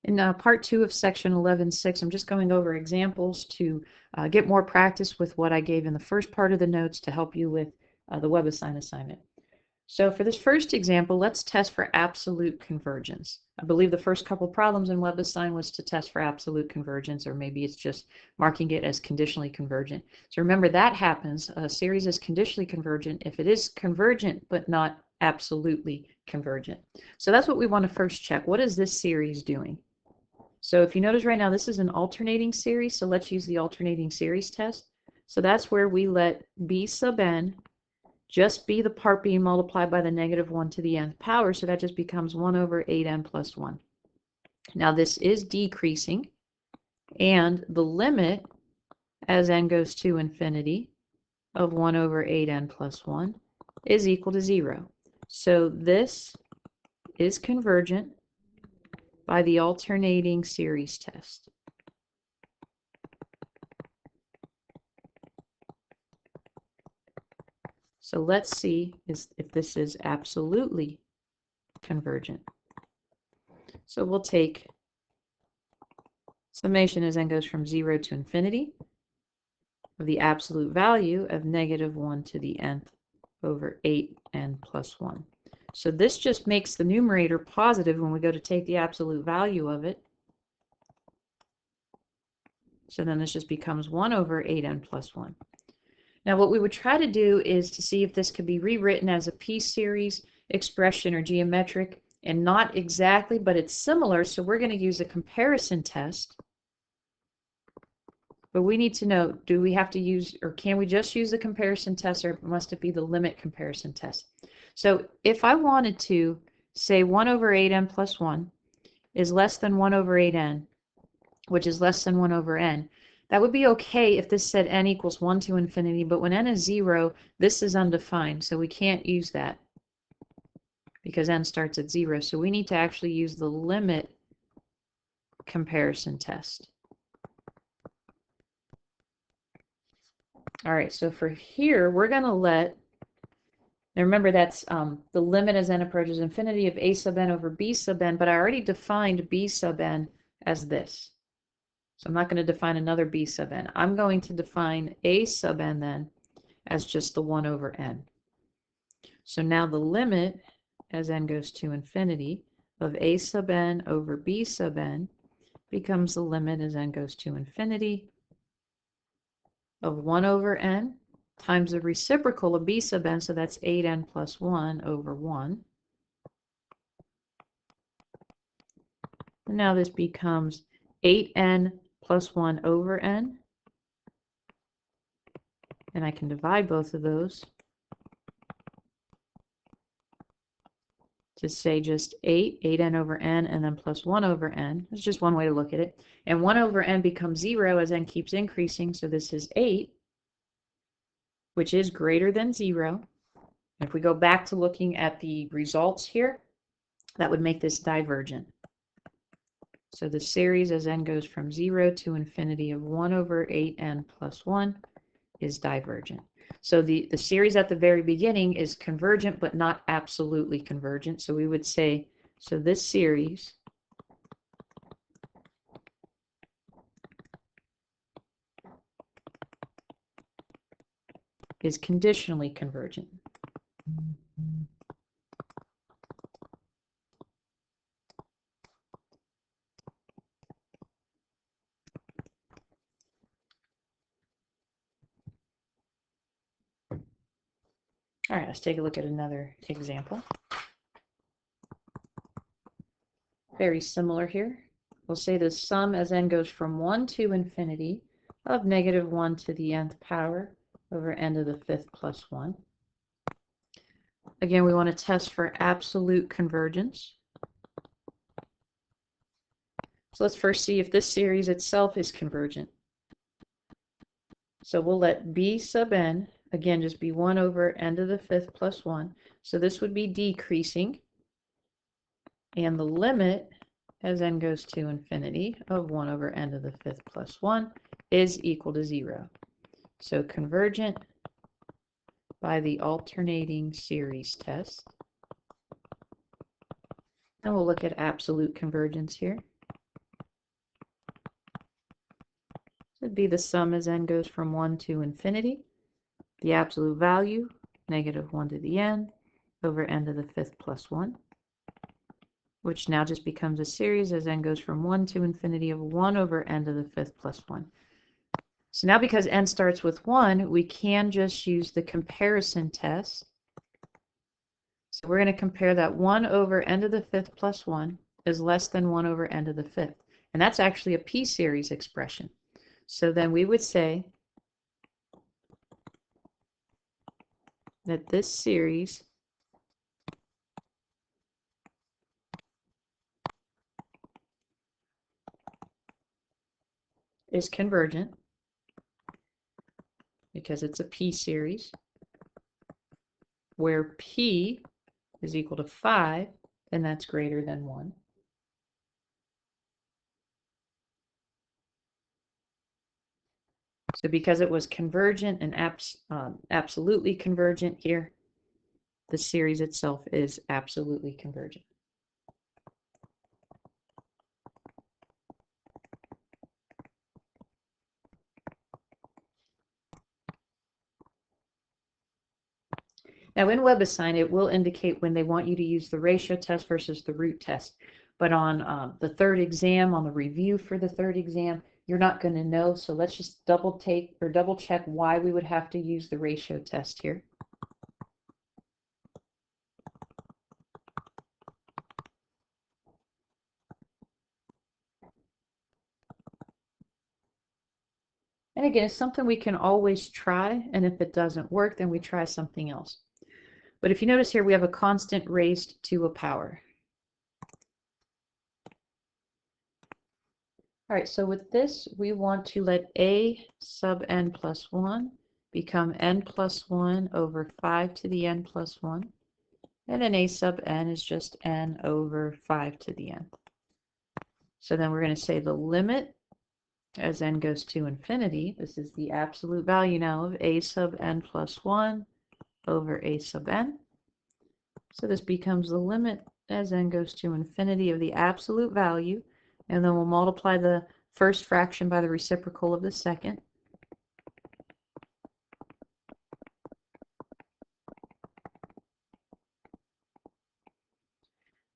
In part 2 of section 11.6, I'm just going over examples to get more practice with what I gave in the first part of the notes to help you with the WebAssign assignment. So for this first example, let's test for absolute convergence. I believe the first couple problems in WebAssign was to test for absolute convergence, or maybe it's just marking it as conditionally convergent. So remember, that happens. A series is conditionally convergent if it is convergent but not absolutely convergent. So that's what we want to first check. What is this series doing? So if you notice right now, this is an alternating series, so let's use the alternating series test. So that's where we let b sub n just be the part being multiplied by the -1 to the nth power, so that just becomes 1 over 8n plus 1. Now this is decreasing, and the limit as n goes to infinity of 1 over 8n plus 1 is equal to 0. So this is convergent by the alternating series test. So let's see if this is absolutely convergent. So we'll take summation as n goes from 0 to infinity of the absolute value of -1 to the nth over 8n plus 1. So this just makes the numerator positive when we go to take the absolute value of it. So then this just becomes 1 over 8n plus 1. Now what we would try to do is to see if this could be rewritten as a p-series expression or geometric, and not exactly, but it's similar, so we're going to use a comparison test. But we need to know, do we have to use, or can we just use the comparison test, or must it be the limit comparison test? So if I wanted to say 1 over 8n plus 1 is less than 1 over 8n, which is less than 1 over n, that would be okay if this said n equals 1 to infinity, but when n is 0, this is undefined, so we can't use that because n starts at 0. So we need to actually use the limit comparison test. All right, so for here, we're going to let, now remember that's the limit as n approaches infinity of a sub n over b sub n, but I already defined b sub n as this. So I'm not going to define another b sub n. I'm going to define a sub n then as just the 1 over n. So now the limit as n goes to infinity of a sub n over b sub n becomes the limit as n goes to infinity of 1 over n times the reciprocal of b sub n, so that's 8n plus 1 over 1. And now this becomes 8n plus 1 over n. And I can divide both of those to say just 8n over n, and then plus 1 over n. That's just one way to look at it. And 1 over n becomes 0 as n keeps increasing, so this is 8, which is greater than 0. If we go back to looking at the results here, that would make this divergent. So the series as n goes from 0 to infinity of 1 over 8n plus 1 is divergent. So the series at the very beginning is convergent, but not absolutely convergent. So we would say, so this series is conditionally convergent. All right, let's take a look at another example. Very similar here. We'll say the sum as n goes from 1 to infinity of -1 to the nth power over n to the 5th plus 1. Again, we want to test for absolute convergence. So let's first see if this series itself is convergent. So we'll let b sub n, again, just be 1 over n to the 5th plus 1. So this would be decreasing. And the limit as n goes to infinity of 1 over n to the 5th plus 1 is equal to 0. So convergent by the alternating series test. And we'll look at absolute convergence here. would be the sum as n goes from 1 to infinity, the absolute value, negative 1 to the n, over n to the fifth plus 1, which now just becomes a series as n goes from 1 to infinity of 1 over n to the fifth plus 1. So now because n starts with 1, we can just use the comparison test. So we're going to compare that 1 over n to the fifth plus 1 is less than 1 over n to the fifth. And that's actually a p-series expression. So then we would say that this series is convergent because it's a p-series where p is equal to 5 and that's greater than 1. So because it was convergent and absolutely convergent here, the series itself is absolutely convergent. Now in WebAssign, it will indicate when they want you to use the ratio test versus the root test. But on the third exam, on the review for the third exam, you're not going to know. So let's just double check why we would have to use the ratio test here. And again, it's something we can always try. And if it doesn't work, then we try something else. But if you notice here, we have a constant raised to a power. All right, so with this, we want to let a sub n plus 1 become n plus 1 over 5 to the n plus 1. And then a sub n is just n over 5 to the n. So then we're going to say the limit as n goes to infinity, this is the absolute value now of a sub n plus 1 over a sub n. So this becomes the limit as n goes to infinity of the absolute value, and then we'll multiply the first fraction by the reciprocal of the second.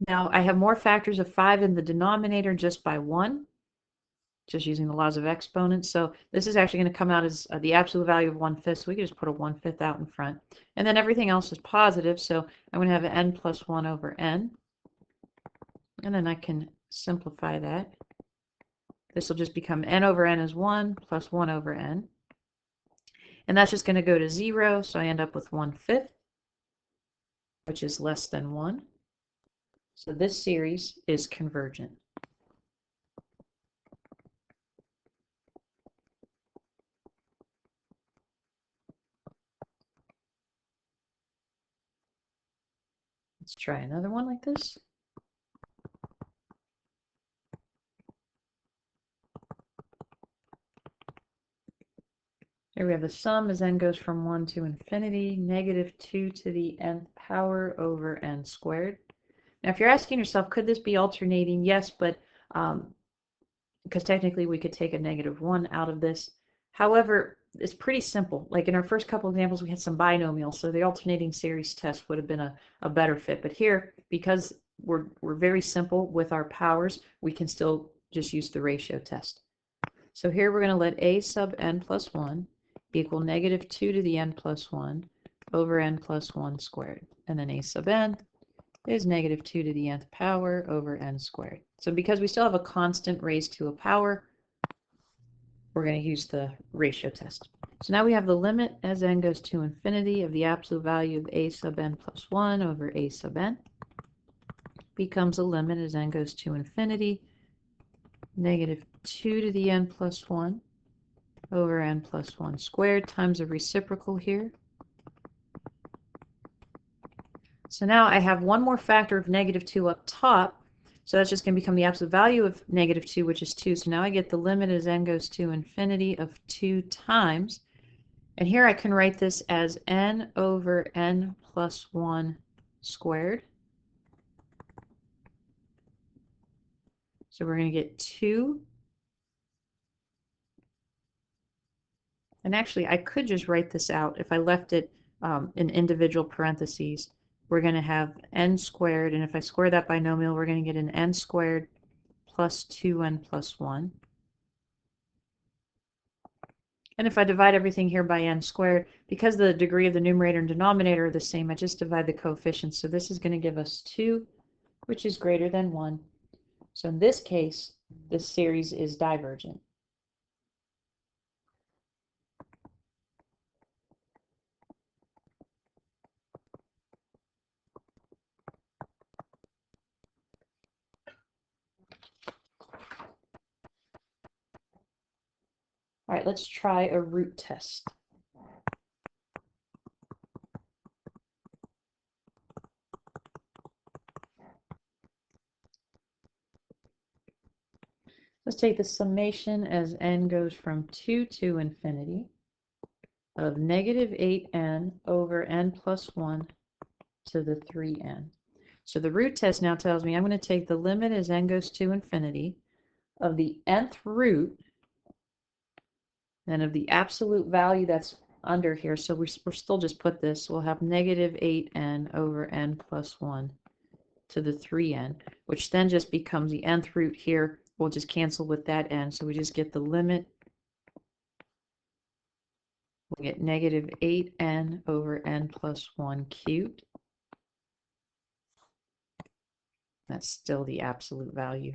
Now I have more factors of 5 in the denominator just by 1, just using the laws of exponents. So this is actually going to come out as the absolute value of 1/5, so we can just put a 1/5 out in front. And then everything else is positive, so I'm going to have n plus 1 over n. And then I can simplify that. This will just become n over n is 1 plus 1 over n. And that's just going to go to 0, so I end up with 1/5, which is less than 1. So this series is convergent. Let's try another one like this. Here we have the sum as n goes from 1 to infinity, negative 2 to the nth power over n squared. Now, if you're asking yourself, could this be alternating? Yes, but because technically we could take a negative 1 out of this. However, it's pretty simple. Like in our first couple examples, we had some binomials, so the alternating series test would have been a better fit. But here, because we're very simple with our powers, we can still just use the ratio test. So here we're going to let a sub n plus 1 equal negative 2 to the n plus 1 over n plus 1 squared. And then a sub n is negative 2 to the nth power over n squared. So because we still have a constant raised to a power, we're going to use the ratio test. So now we have the limit as n goes to infinity of the absolute value of a sub n plus 1 over a sub n becomes a limit as n goes to infinity, negative 2 to the n plus 1 over n plus 1 squared times a reciprocal here. So now I have one more factor of negative 2 up top. So that's just going to become the absolute value of negative 2, which is 2. So now I get the limit as n goes to infinity of 2 times. And here I can write this as n over n plus 1 squared. So we're going to get 2 And actually, I could just write this out. If I left it in individual parentheses, we're going to have n squared, and if I square that binomial, we're going to get an n squared plus 2n plus 1. And if I divide everything here by n squared, because the degree of the numerator and denominator are the same, I just divide the coefficients. So this is going to give us 2, which is greater than 1. So in this case, this series is divergent. All right, let's try a root test. Let's take the summation as n goes from 2 to infinity of negative 8n over n plus 1 to the 3n. So the root test now tells me I'm going to take the limit as n goes to infinity of the nth root and of the absolute value that's under here. So we're still just put this. We'll have negative 8n over n plus 1 to the 3n, which then just becomes the nth root here. We'll just cancel with that n. So we just get the limit. We'll get negative 8n over n plus 1 cubed. That's still the absolute value.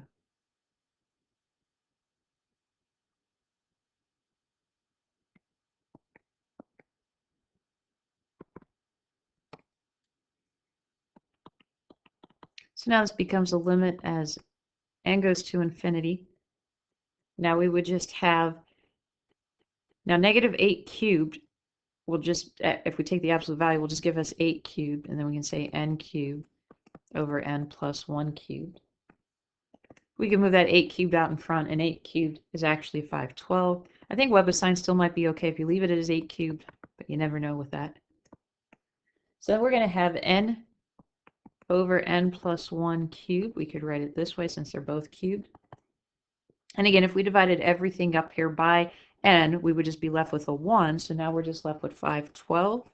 So now this becomes a limit as n goes to infinity. Now we would just have, now negative 8 cubed will just, if we take the absolute value, will just give us 8 cubed, and then we can say n cubed over n plus 1 cubed. We can move that 8 cubed out in front, and 8 cubed is actually 512. I think WebAssign still might be okay if you leave it as 8 cubed, but you never know with that. So we're going to have n over n plus 1 cubed. We could write it this way since they're both cubed. And again, if we divided everything up here by n, we would just be left with a 1. So now we're just left with 512,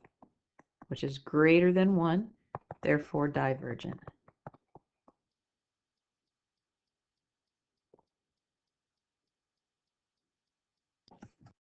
which is greater than 1, therefore divergent.